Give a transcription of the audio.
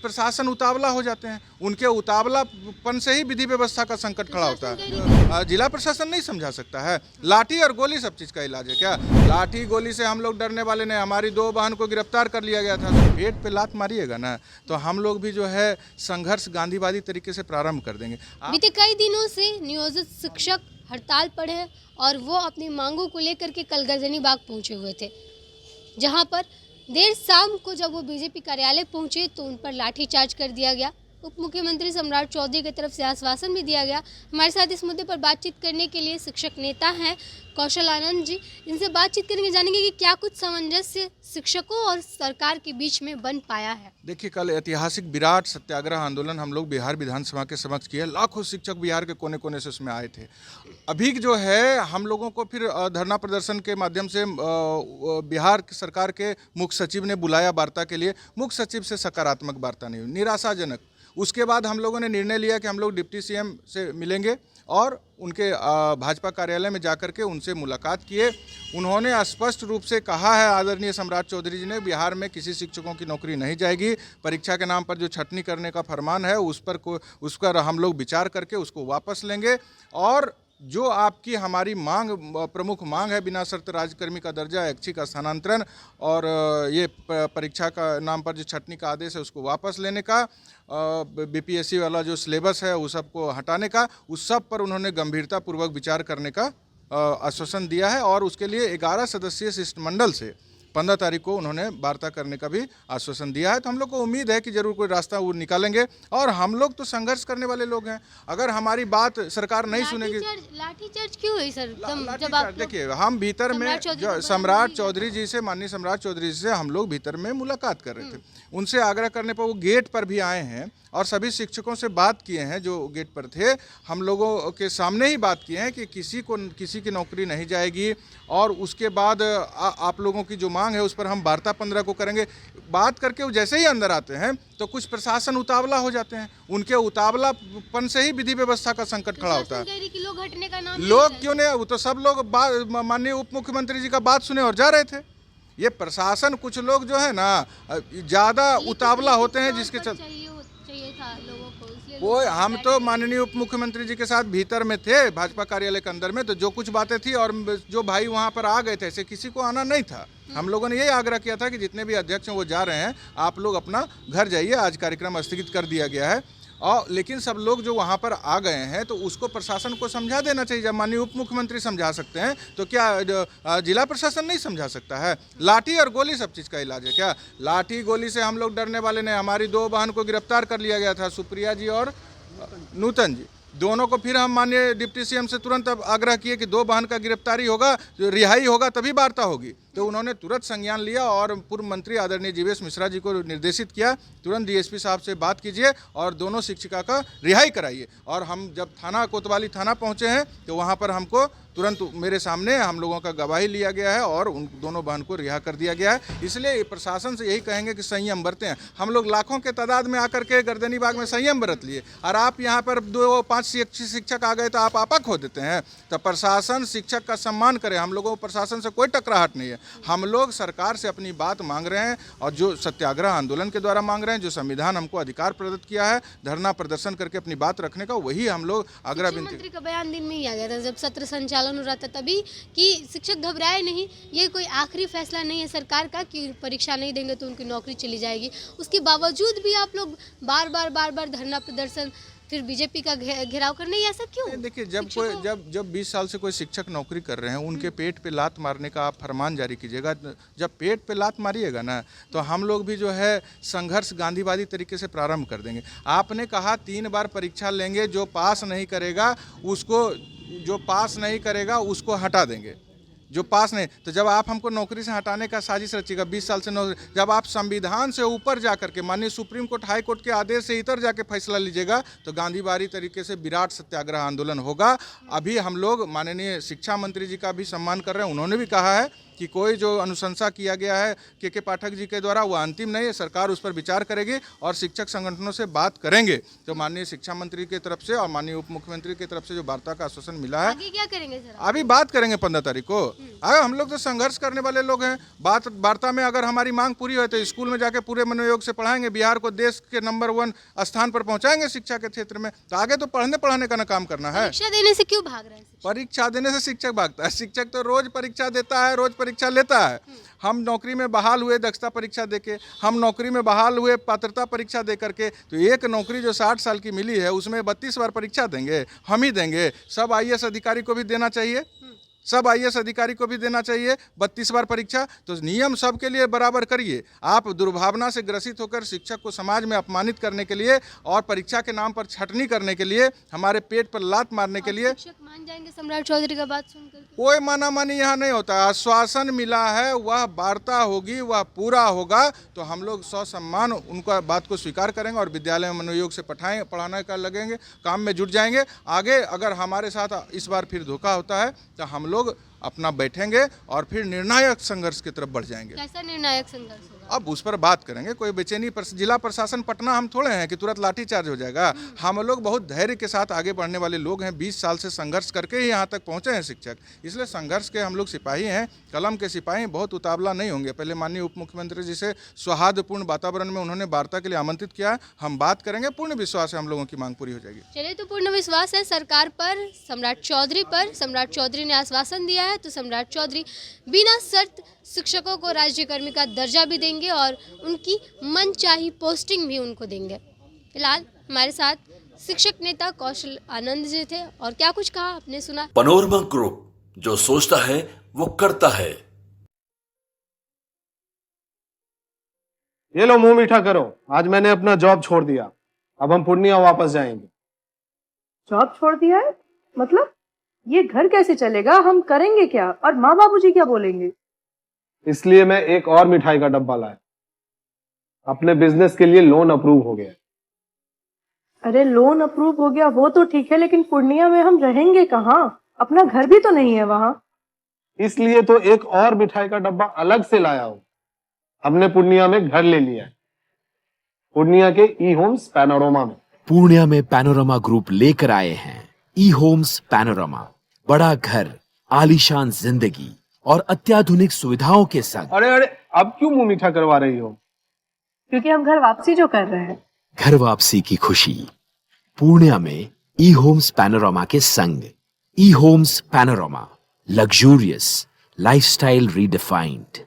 प्रशासन उतावला हो जाते हैं, उनके उतावलापन से ही विधि व्यवस्था का संकट खड़ा होता है। जिला प्रशासन नहीं समझा सकता है? लाठी और गोली सब चीज़ का इलाज है क्या? लाठी गोली से हम लोग डरने वाले नहीं। हमारी 2 बहन को गिरफ्तार कर लिया गया था, तो पेट पे लात मारिएगा ना तो हम लोग भी जो है संघर्ष गांधीवादी तरीके से प्रारंभ कर देंगे। बीते कई दिनों से नियोजित शिक्षक हड़ताल पर हैं और वो अपनी मांगों को लेकर के कल गर्जनी बाग पहुंचे हुए थे, जहां पर देर शाम को जब वो बीजेपी कार्यालय पहुंचे तो उन पर लाठीचार्ज कर दिया गया। उप मुख्यमंत्री सम्राट चौधरी की तरफ से आश्वासन भी दिया गया। हमारे साथ इस मुद्दे पर बातचीत करने के लिए शिक्षक नेता हैं कौशल आनंद जी। इनसे बातचीत करेंगे, जानेंगे कि क्या कुछ सामंजस्य शिक्षकों और सरकार के बीच में बन पाया है। देखिए, कल ऐतिहासिक विराट सत्याग्रह आंदोलन हम लोग बिहार विधानसभा के समक्ष किए। लाखों शिक्षक बिहार के कोने कोने से उसमें आए थे। अभी जो है हम लोगों को फिर धरना प्रदर्शन के माध्यम से बिहार सरकार के मुख्य सचिव ने बुलाया वार्ता के लिए। मुख्य सचिव से सकारात्मक वार्ता नहीं हुई, निराशाजनक। उसके बाद हम लोगों ने निर्णय लिया कि हम लोग डिप्टी सीएम से मिलेंगे और उनके भाजपा कार्यालय में जाकर के उनसे मुलाकात किए। उन्होंने स्पष्ट रूप से कहा है, आदरणीय सम्राट चौधरी जी ने, बिहार में किसी शिक्षकों की नौकरी नहीं जाएगी। परीक्षा के नाम पर जो छटनी करने का फरमान है उस पर हम लोग विचार करके उसको वापस लेंगे। और जो आपकी हमारी मांग, प्रमुख मांग है, बिना शर्त राज्यकर्मी का दर्जा, ऐच्छिक स्थानांतरण और ये परीक्षा का नाम पर जो छटनी का आदेश है उसको वापस लेने का, बीपीएससी वाला जो सिलेबस है उस सब को हटाने का, उस सब पर उन्होंने गंभीरतापूर्वक विचार करने का आश्वासन दिया है। और उसके लिए 11 सदस्यीय शिष्टमंडल से 15 तारीख को उन्होंने वार्ता करने का भी आश्वासन दिया है। तो हम लोग को उम्मीद है कि जरूर कोई रास्ता वो निकालेंगे। और हम लोग तो संघर्ष करने वाले लोग हैं। अगर हमारी बात सरकार नहीं सुनेगी। लाठीचार्ज क्यों हुई सर? जब आप देखिए, हम भीतर में सम्राट चौधरी जी से, माननीय सम्राट चौधरी जी से हम लोग भीतर में मुलाकात कर रहे थे। उनसे आग्रह करने पर वो गेट पर भी आए हैं और सभी शिक्षकों से बात किए हैं जो गेट पर थे। हम लोगों के सामने ही बात किए हैं कि किसी की नौकरी नहीं जाएगी। और उसके बाद आप लोगों की जो मांग है उस पर हम वार्ता 15 को करेंगे। बात करके वो जैसे ही अंदर आते हैं तो कुछ प्रशासन उतावला हो जाते हैं, उनके उतावलापन से ही विधि व्यवस्था का संकट खड़ा होता है। लोग हटने का नाम लोग क्यों नहीं? वो तो सब लोग माननीय उप मुख्यमंत्री जी का बात सुने और जा रहे थे। ये प्रशासन, कुछ लोग जो है ना ज़्यादा उतावला होते हैं, जिसके चलते वो हम तो माननीय उप मुख्यमंत्री जी के साथ भीतर में थे, भाजपा कार्यालय के अंदर में, तो जो कुछ बातें थी और जो भाई वहाँ पर आ गए थे, ऐसे किसी को आना नहीं था। हम लोगों ने यही आग्रह किया था कि जितने भी अध्यक्ष हैं वो जा रहे हैं, आप लोग अपना घर जाइए। आज कार्यक्रम स्थगित कर दिया गया है। और लेकिन सब लोग जो वहाँ पर आ गए हैं तो उसको प्रशासन को समझा देना चाहिए। जब माननीय उप मुख्यमंत्री समझा सकते हैं तो क्या जिला प्रशासन नहीं समझा सकता है? लाठी और गोली सब चीज़ का इलाज है क्या? लाठी गोली से हम लोग डरने वाले नहीं। हमारी 2 बहन को गिरफ्तार कर लिया गया था, सुप्रिया जी और नूतन जी। दोनों को फिर हम माननीय डिप्टी सीएम से तुरंत आग्रह किए कि 2 बहन का गिरफ्तारी होगा, रिहाई होगा तभी वार्ता होगी। तो उन्होंने तुरंत संज्ञान लिया और पूर्व मंत्री आदरणीय जीवेश मिश्रा जी को निर्देशित किया, तुरंत डीएसपी साहब से बात कीजिए और दोनों शिक्षिका का रिहाई कराइए। और हम जब थाना कोतवाली थाना पहुंचे हैं तो वहां पर हमको तुरंत मेरे सामने हम लोगों का गवाही लिया गया है और उन दोनों बहन को रिहा कर दिया गया है। इसलिए प्रशासन से यही कहेंगे कि संयम बरतें। हम लोग लाखों के तादाद में आकर के गर्दनी बाग में संयम बरत लिए और आप यहाँ पर 2-5 शिक्षक आ गए तो आप आपा खो देते हैं। तो प्रशासन शिक्षक का सम्मान करे। हम लोगों को प्रशासन से कोई टकराहट नहीं है। हम लोग सरकार से अपनी बात मांग रहे हैं और जो सत्याग्रह आंदोलन के द्वारा मांग रहे हैं, जो संविधान हमको अधिकार प्रदत्त किया है धरना प्रदर्शन करके अपनी बात रखने का, वही हम लोग आग्रह विनती। मुख्यमंत्री का बयान दिन में ही आ गया था जब सत्र संचालन हो रहा था तभी, कि शिक्षक घबराए नहीं, ये कोई आखिरी फैसला नहीं है सरकार का कि परीक्षा नहीं देंगे तो उनकी नौकरी चली जाएगी। उसके बावजूद भी आप लोग बार बार धरना प्रदर्शन, फिर बीजेपी का घेराव करने, ऐसा क्यों? देखिए, जब 20 साल से कोई शिक्षक नौकरी कर रहे हैं, उनके पेट पे लात मारने का आप फरमान जारी कीजिएगा। जब पेट पे लात मारिएगा ना तो हम लोग भी जो है संघर्ष गांधीवादी तरीके से प्रारंभ कर देंगे। आपने कहा 3 बार परीक्षा लेंगे, जो पास नहीं करेगा उसको हटा देंगे, जो पास नहीं। तो जब आप हमको नौकरी से हटाने का साजिश रचिएगा, 20 साल से नौकरी, जब आप संविधान से ऊपर जाकर के माननीय सुप्रीम कोर्ट, हाई कोर्ट के आदेश से इतर जाके फैसला लीजिएगा तो गांधीवादी तरीके से विराट सत्याग्रह आंदोलन होगा। अभी हम लोग माननीय शिक्षा मंत्री जी का भी सम्मान कर रहे हैं। उन्होंने भी कहा है कि कोई जो अनुशंसा किया गया है के पाठक जी के द्वारा वो अंतिम नहीं है। सरकार उस पर विचार करेगी और शिक्षक संगठनों से बात करेंगे। तो माननीय शिक्षा मंत्री की तरफ से और माननीय उप मुख्यमंत्री की तरफ से जो वार्ता का आश्वासन मिला है, आगे क्या करेंगे सर? अभी बात करेंगे 15 तारीख को। अगर हम लोग तो संघर्ष करने वाले लोग हैं। वार्ता में अगर हमारी मांग पूरी हो तो स्कूल में जाके पूरे मनोयोग से पढ़ाएंगे, बिहार को देश के नंबर 1 स्थान पर पहुंचाएंगे शिक्षा के क्षेत्र में। तो आगे तो पढ़ाने का ना काम करना है। परीक्षा देने से क्यों भाग रहे हैं? परीक्षा देने से शिक्षक भागता है? शिक्षक तो रोज परीक्षा देता है, रोज परीक्षा लेता है। हम नौकरी में बहाल हुए दक्षता परीक्षा देके, हम नौकरी में बहाल हुए पात्रता परीक्षा दे करके। तो एक नौकरी जो 60 साल की मिली है उसमें 32 बार परीक्षा देंगे? हम ही देंगे? सब IAS अधिकारी को भी देना चाहिए, सब IAS अधिकारी को भी देना चाहिए 32 बार परीक्षा। तो नियम सबके लिए बराबर करिए। आप दुर्भावना से ग्रसित होकर शिक्षक को समाज में अपमानित करने के लिए और परीक्षा के नाम पर छटनी करने के लिए, हमारे पेट पर लात मारने के लिए। शिक्षक मान जाएंगे सम्राट चौधरी का बात सुनकर? कोई माना मानी यहाँ नहीं होता। आश्वासन मिला है, वह वार्ता होगी, वह पूरा होगा तो हम लोग ससम्मान उनका बात को स्वीकार करेंगे और विद्यालय में मनोयोग से पढ़ाने का लगेंगे, काम में जुट जाएंगे। आगे अगर हमारे साथ इस बार फिर धोखा होता है तो हम लोग अपना बैठेंगे और फिर निर्णायक संघर्ष की तरफ बढ़ जाएंगे। कैसा निर्णायक संघर्ष होगा? अब उस पर बात करेंगे। कोई बेचैनी पर जिला प्रशासन पटना हम थोड़े हैं कि तुरंत लाठीचार्ज हो जाएगा। हम लोग बहुत धैर्य के साथ आगे बढ़ने वाले लोग हैं। 20 साल से संघर्ष करके ही यहाँ तक पहुँचे हैं शिक्षक। इसलिए संघर्ष के हम लोग सिपाही हैं, कलम के सिपाही। बहुत उतावला नहीं होंगे। पहले माननीय उप मुख्यमंत्री जी से सौहार्दपूर्ण वातावरण में उन्होंने वार्ता के लिए आमंत्रित किया है। हम बात करेंगे, पूर्ण विश्वास है हम लोगों की मांग पूरी हो जाएगी। चलिए, तो पूर्ण विश्वास है सरकार पर, सम्राट चौधरी पर। सम्राट चौधरी ने आश्वासन दिया है तो सम्राट चौधरी बिना शर्त शिक्षकों को राज्य कर्मी का दर्जा भी देंगे और उनकी मनचाही पोस्टिंग भी उनको देंगे। फिलहाल हमारे साथ शिक्षक नेता कौशल आनंद जी थे और क्या कुछ कहा आपने सुना। पैनोरमा ग्रुप, जो सोचता है वो करता है। ये लो, मुंह मीठा करो। आज मैंने अपना जॉब छोड़ दिया। अब हम पूर्णिया वापस जाएंगे। जॉब छोड़ दिया है? मतलब ये घर कैसे चलेगा? हम करेंगे क्या? और माँ बाबूजी क्या बोलेंगे? इसलिए मैं एक और मिठाई का डब्बा लाया। अपने बिजनेस के लिए लोन अप्रूव हो गया। अरे लोन अप्रूव हो गया वो तो ठीक है, लेकिन पूर्णिया में हम रहेंगे कहाँ? अपना घर भी तो नहीं है वहाँ। इसलिए तो एक और मिठाई का डब्बा अलग से लाया हूँ। हमने पूर्णिया में घर ले लिया है, पूर्णिया के ई-होम्स पैनोरमा में। पूर्णिया में पैनोरमा ग्रुप लेकर आए हैं ई-होम्स पैनोरमा। बड़ा घर, आलीशान जिंदगी और अत्याधुनिक सुविधाओं के संग। अरे अब क्यों मुंह मीठा करवा रही हो? क्योंकि हम घर वापसी जो कर रहे हैं। घर वापसी की खुशी पूर्णिया में ई-होम्स पैनोरमा के संग। ई-होम्स पैनोरमा, लग्जूरियस लाइफस्टाइल रीडिफाइंड।